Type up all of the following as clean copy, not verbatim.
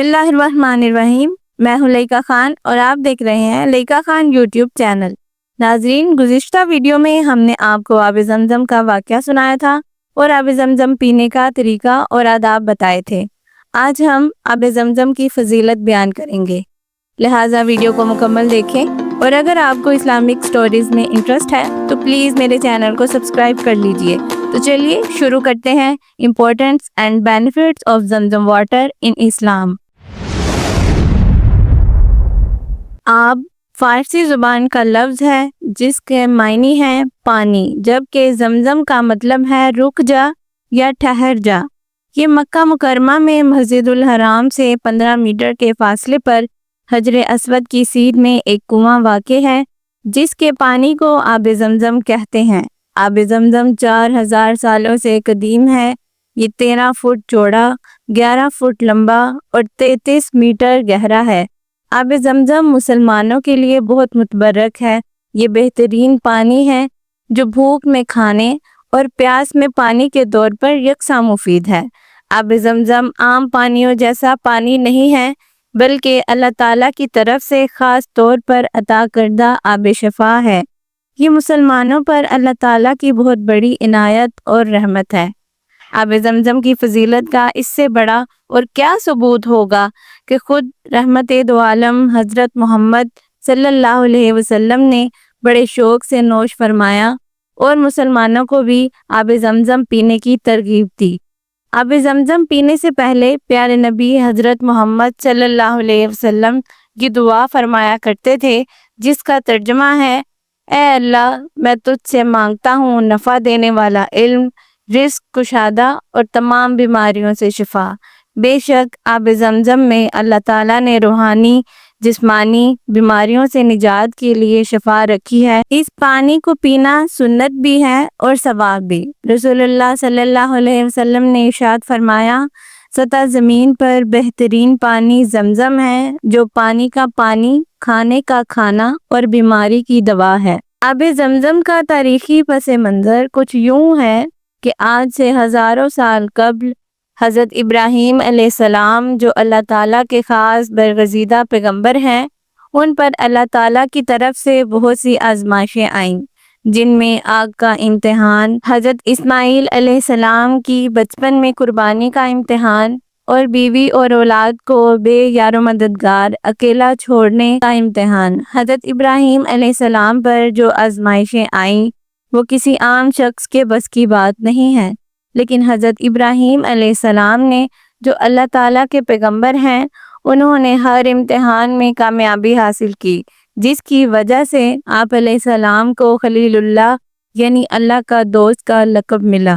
بسم اللہ الرحمن الرحیم۔ میں ہوں لیکا خان اور آپ دیکھ رہے ہیں لیکا خان یوٹیوب چینل۔ ناظرین، گزشتہ ویڈیو میں ہم نے آپ کو آب زمزم کا واقعہ سنایا تھا اور آب زمزم پینے کا طریقہ اور آداب بتائے تھے۔ آج ہم آب زمزم کی فضیلت بیان کریں گے، لہٰذا ویڈیو کو مکمل دیکھیں، اور اگر آپ کو اسلامک سٹوریز میں انٹرسٹ ہے تو پلیز میرے چینل کو سبسکرائب کر لیجئے۔ تو چلیے شروع کرتے ہیں۔ Importance and benefits of Zamzam water in Islam. آب فارسی زبان کا لفظ ہے جس کے معنی ہے پانی، جبکہ زمزم کا مطلب ہے رک جا یا ٹھہر جا۔ یہ مکہ مکرمہ میں مسجد الحرام سے 15 میٹر کے فاصلے پر حجر اسود کی سیدھ میں ایک کنواں واقع ہے جس کے پانی کو آب زمزم کہتے ہیں۔ آب زمزم 4000 سالوں سے قدیم ہے۔ یہ 13 فٹ چوڑا، 11 فٹ لمبا اور 33 میٹر گہرا ہے۔ آب زمزم مسلمانوں کے لیے بہت متبرک ہے۔ یہ بہترین پانی ہے جو بھوک میں کھانے اور پیاس میں پانی کے طور پر یکساں مفید ہے۔ آب زمزم عام پانیوں جیسا پانی نہیں ہے، بلکہ اللہ تعالیٰ کی طرف سے خاص طور پر عطا کردہ آب شفا ہے۔ یہ مسلمانوں پر اللہ تعالیٰ کی بہت بڑی عنایت اور رحمت ہے۔ آب زمزم کی فضیلت کا اس سے بڑا اور کیا ثبوت ہوگا کہ خود رحمت دو عالم حضرت محمد صلی اللہ علیہ وسلم نے بڑے شوق سے نوش فرمایا اور مسلمانوں کو بھی آب زمزم پینے کی ترغیب دی۔ آب زمزم پینے سے پہلے پیارے نبی حضرت محمد صلی اللہ علیہ وسلم کی دعا فرمایا کرتے تھے، جس کا ترجمہ ہے: اے اللہ، میں تجھ سے مانگتا ہوں نفع دینے والا علم، رزق کشادہ اور تمام بیماریوں سے شفا۔ بے شک آب زمزم میں اللہ تعالیٰ نے روحانی جسمانی بیماریوں سے نجات کے لیے شفا رکھی ہے۔ اس پانی کو پینا سنت بھی ہے اور ثواب بھی۔ رسول اللہ صلی اللہ علیہ وسلم نے ارشاد فرمایا: سطح زمین پر بہترین پانی زمزم ہے، جو پانی کا پانی، کھانے کا کھانا اور بیماری کی دوا ہے۔ آب زمزم کا تاریخی پس منظر کچھ یوں ہے کہ آج سے ہزاروں سال قبل حضرت ابراہیم علیہ السلام، جو اللہ تعالیٰ کے خاص برگزیدہ پیغمبر ہیں، ان پر اللہ تعالیٰ کی طرف سے بہت سی آزمائشیں آئیں، جن میں آگ کا امتحان، حضرت اسماعیل علیہ السلام کی بچپن میں قربانی کا امتحان، اور بیوی اور اولاد کو بے یار و مددگار اکیلا چھوڑنے کا امتحان۔ حضرت ابراہیم علیہ السلام پر جو آزمائشیں آئیں وہ کسی عام شخص کے بس کی بات نہیں ہے، لیکن حضرت ابراہیم علیہ السلام نے، جو اللہ تعالیٰ کے پیغمبر ہیں، انہوں نے ہر امتحان میں کامیابی حاصل کی، جس کی وجہ سے آپ علیہ السلام کو خلیل اللہ یعنی اللہ کا دوست کا لقب ملا۔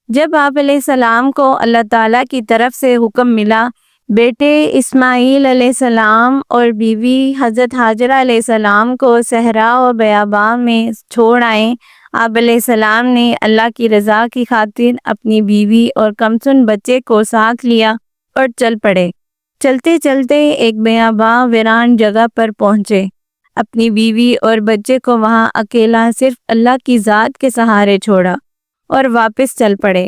جب آپ علیہ السلام کو اللہ تعالیٰ کی طرف سے حکم ملا بیٹے اسماعیل علیہ السلام اور بیوی حضرت ہاجرہ علیہ السلام کو صحرا و بیاباں میں چھوڑ آئیں، آپ علیہ السلام نے اللہ کی رضا کی خاطر اپنی بیوی اور کمسن بچے کو ساتھ لیا اور چل پڑے۔ چلتے چلتے ایک بیاباں ویران جگہ پر پہنچے، اپنی بیوی اور بچے کو وہاں اکیلا صرف اللہ کی ذات کے سہارے چھوڑا اور واپس چل پڑے۔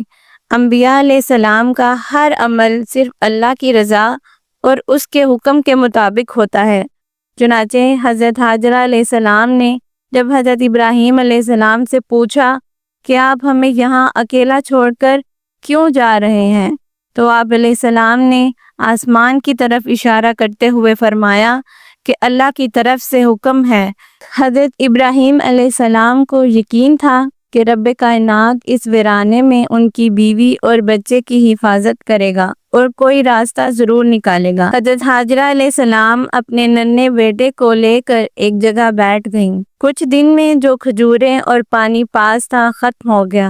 انبیاء علیہ السلام کا ہر عمل صرف اللہ کی رضا اور اس کے حکم کے مطابق ہوتا ہے۔ چنانچہ حضرت ہاجرہ علیہ السلام نے جب حضرت ابراہیم علیہ السلام سے پوچھا کہ آپ ہمیں یہاں اکیلا چھوڑ کر کیوں جا رہے ہیں، تو آپ علیہ السلام نے آسمان کی طرف اشارہ کرتے ہوئے فرمایا کہ اللہ کی طرف سے حکم ہے۔ حضرت ابراہیم علیہ السلام کو یقین تھا کہ رب کائنات اس ویرانے میں ان کی بیوی اور بچے کی حفاظت کرے گا اور کوئی راستہ ضرور نکالے گا۔ حضرت ہاجرہ علیہ السلام اپنے ننھے بیٹے کو لے کر ایک جگہ بیٹھ گئیں۔ کچھ دن میں جو کھجوریں اور پانی پاس تھا ختم ہو گیا،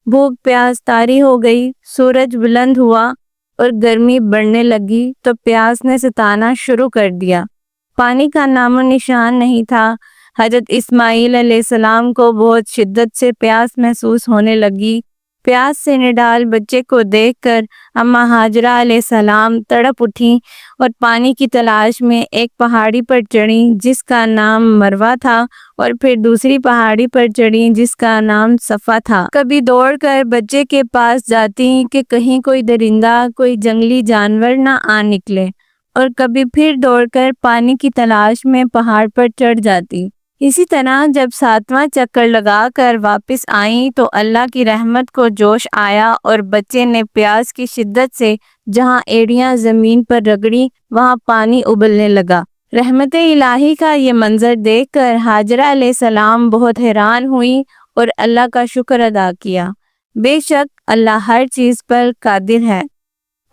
بھوک پیاس طاری ہو گئی، سورج بلند ہوا اور گرمی بڑھنے لگی تو پیاس نے ستانا شروع کر دیا۔ پانی کا نام و نشان نہیں تھا۔ حضرت اسماعیل علیہ السلام کو بہت شدت سے پیاس محسوس ہونے لگی۔ پیاس سے نڈال بچے کو دیکھ کر اماں ہاجرہ علیہ السلام تڑپ اٹھیں اور پانی کی تلاش میں ایک پہاڑی پر چڑھیں جس کا نام مروہ تھا، اور پھر دوسری پہاڑی پر چڑھیں جس کا نام صفا تھا۔ کبھی دوڑ کر بچے کے پاس جاتی کہ کہیں کوئی درندہ، کوئی جنگلی جانور نہ آ نکلے، اور کبھی پھر دوڑ کر پانی کی تلاش میں پہاڑ پر چڑھ جاتی۔ اسی طرح جب 7واں چکر لگا کر واپس آئیں تو اللہ کی رحمت کو جوش آیا اور بچے نے پیاس کی شدت سے جہاں ایڑیاں زمین پر رگڑی وہاں پانی ابلنے لگا۔ رحمت الہی کا یہ منظر دیکھ کر ہاجرہ علیہ السلام بہت حیران ہوئی اور اللہ کا شکر ادا کیا۔ بے شک اللہ ہر چیز پر قادر ہے۔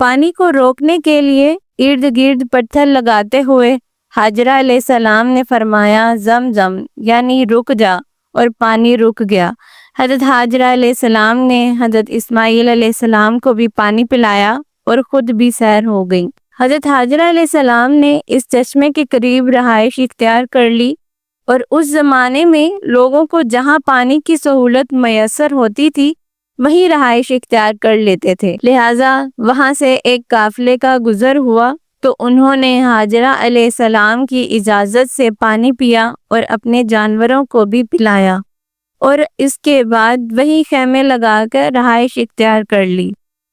پانی کو روکنے کے لیے ارد گرد پتھر لگاتے ہوئے ہاجرہ علیہ السلام نے فرمایا زمزم یعنی رک جا، اور پانی رک گیا۔ حضرت ہاجرہ علیہ السلام نے حضرت اسماعیل علیہ السلام کو بھی پانی پلایا اور خود بھی سیر ہو گئی۔ حضرت ہاجرہ علیہ السلام نے اس چشمے کے قریب رہائش اختیار کر لی، اور اس زمانے میں لوگوں کو جہاں پانی کی سہولت میسر ہوتی تھی وہیں رہائش اختیار کر لیتے تھے، لہٰذا وہاں سے ایک قافلے کا گزر ہوا تو انہوں نے ہاجرہ علیہ السلام کی اجازت سے پانی پیا اور اپنے جانوروں کو بھی پلایا، اور اس کے بعد وہی خیمے لگا کر رہائش اختیار کر لی۔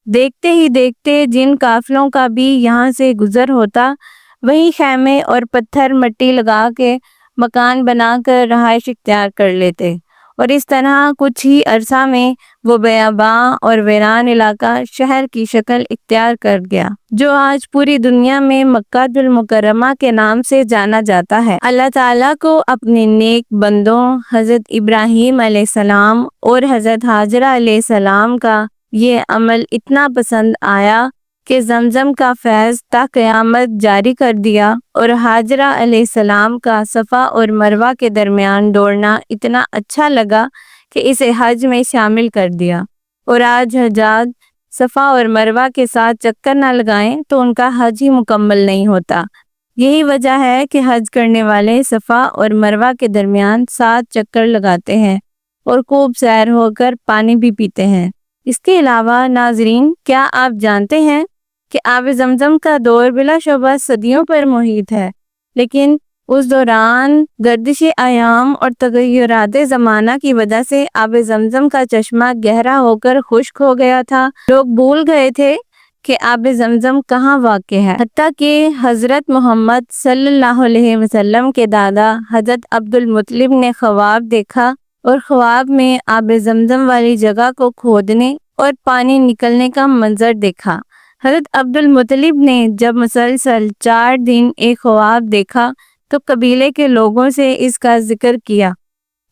دیکھتے ہی دیکھتے جن قافلوں کا بھی یہاں سے گزر ہوتا وہی خیمے اور پتھر مٹی لگا کے مکان بنا کر رہائش اختیار کر لیتے، اور اس طرح کچھ ہی عرصہ میں وہ بیاباں اور ویران علاقہ شہر کی شکل اختیار کر گیا، جو آج پوری دنیا میں مکہ المکرمہ کے نام سے جانا جاتا ہے۔ اللہ تعالیٰ کو اپنے نیک بندوں حضرت ابراہیم علیہ السلام اور حضرت ہاجرہ علیہ السلام کا یہ عمل اتنا پسند آیا کہ زمزم کا فیض تا قیامت جاری کر دیا، اور ہاجرہ علیہ السلام کا صفا اور مروہ کے درمیان دوڑنا اتنا اچھا لگا کہ اسے حج میں شامل کر دیا، اور آج حجاج صفا اور مروہ کے ساتھ چکر نہ لگائیں تو ان کا حج ہی مکمل نہیں ہوتا۔ یہی وجہ ہے کہ حج کرنے والے صفا اور مروہ کے درمیان 7 چکر لگاتے ہیں اور خوب سیر ہو کر پانی بھی پیتے ہیں۔ اس کے علاوہ ناظرین، کیا آپ جانتے ہیں کہ آب زمزم کا دور بلا شبہ صدیوں پر محیط ہے، لیکن اس دوران گردش ایام اور تغیرات زمانہ کی وجہ سے آب زمزم کا چشمہ گہرا ہو کر خشک ہو گیا تھا۔ لوگ بھول گئے تھے کہ آب زمزم کہاں واقع ہے، حتیٰ کہ حضرت محمد صلی اللہ علیہ وسلم کے دادا حضرت عبد المطلب نے خواب دیکھا اور خواب میں آب زمزم والی جگہ کو کھودنے اور پانی نکلنے کا منظر دیکھا۔ حضرت عبد المطلب نے جب مسلسل 4 دن ایک خواب دیکھا تو قبیلے کے لوگوں سے اس کا ذکر کیا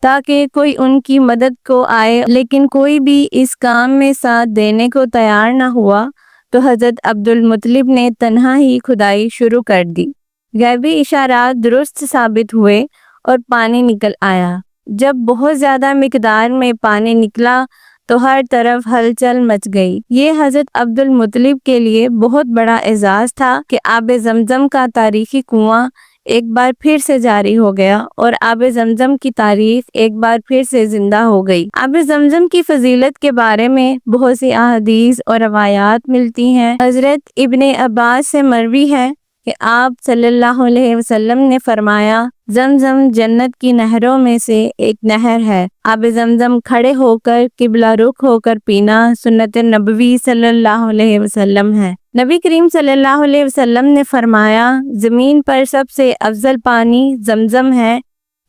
تاکہ کوئی ان کی مدد کو آئے، لیکن کوئی بھی اس کام میں ساتھ دینے کو تیار نہ ہوا، تو حضرت عبد المطلب نے تنہا ہی کھدائی شروع کر دی۔ غیبی اشارات درست ثابت ہوئے اور پانی نکل آیا۔ جب بہت زیادہ مقدار میں پانی نکلا تو ہر طرف ہلچل مچ گئی۔ یہ حضرت عبد المطلب کے لیے بہت بڑا اعزاز تھا کہ آب زمزم کا تاریخی کنواں ایک بار پھر سے جاری ہو گیا اور آب زمزم کی تاریخ ایک بار پھر سے زندہ ہو گئی۔ آب زمزم کی فضیلت کے بارے میں بہت سی احادیث اور روایات ملتی ہیں۔ حضرت ابن عباس سے مروی ہے کہ آپ صلی اللہ علیہ وسلم نے فرمایا، زمزم جنت کی نہروں میں سے ایک نہر ہے۔ آب زمزم کھڑے ہو کر قبلہ رخ ہو کر پینا سنت نبوی صلی اللہ علیہ وسلم ہے۔ نبی کریم صلی اللہ علیہ وسلم نے فرمایا، زمین پر سب سے افضل پانی زمزم ہے،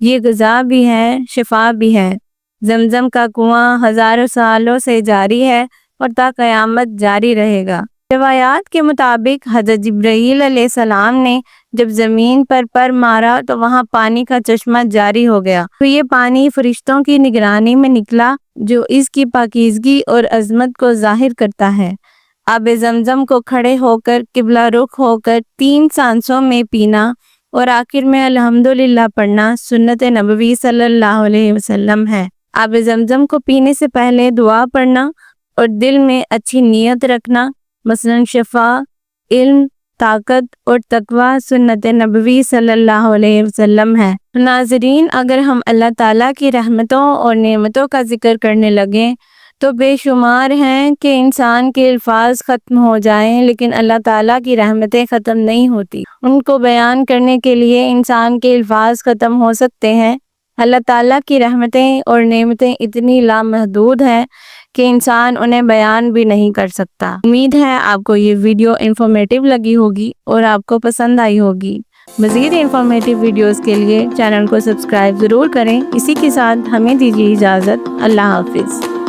یہ غذا بھی ہے، شفا بھی ہے۔ زمزم کا کنواں ہزاروں سالوں سے جاری ہے اور تا قیامت جاری رہے گا۔ روایات کے مطابق حضرت جبرائیل علیہ السلام نے جب زمین پر مارا تو وہاں پانی کا چشمہ جاری ہو گیا، تو یہ پانی فرشتوں کی نگرانی میں نکلا جو اس کی پاکیزگی اور عظمت کو ظاہر کرتا ہے۔ آب زمزم کو کھڑے ہو کر قبلہ رخ ہو کر 3 سانسوں میں پینا اور آخر میں الحمدللہ پڑھنا سنت نبوی صلی اللہ علیہ وسلم ہے۔ آب زمزم کو پینے سے پہلے دعا پڑھنا اور دل میں اچھی نیت رکھنا، مثلا شفا، علم، طاقت اور تقوی سنت نبوی صلی اللہ علیہ وسلم ہے۔ ناظرین، اگر ہم اللہ تعالیٰ کی رحمتوں اور نعمتوں کا ذکر کرنے لگیں تو بے شمار ہیں کہ انسان کے الفاظ ختم ہو جائیں، لیکن اللہ تعالیٰ کی رحمتیں ختم نہیں ہوتی۔ ان کو بیان کرنے کے لیے انسان کے الفاظ ختم ہو سکتے ہیں۔ اللہ تعالیٰ کی رحمتیں اور نعمتیں اتنی لامحدود ہیں کہ انسان انہیں بیان بھی نہیں کر سکتا۔ امید ہے آپ کو یہ ویڈیو انفارمیٹیو لگی ہوگی اور آپ کو پسند آئی ہوگی۔ مزید انفارمیٹیو ویڈیوز کے لیے چینل کو سبسکرائب ضرور کریں۔ اسی کے ساتھ ہمیں دیجیے اجازت۔ اللہ حافظ۔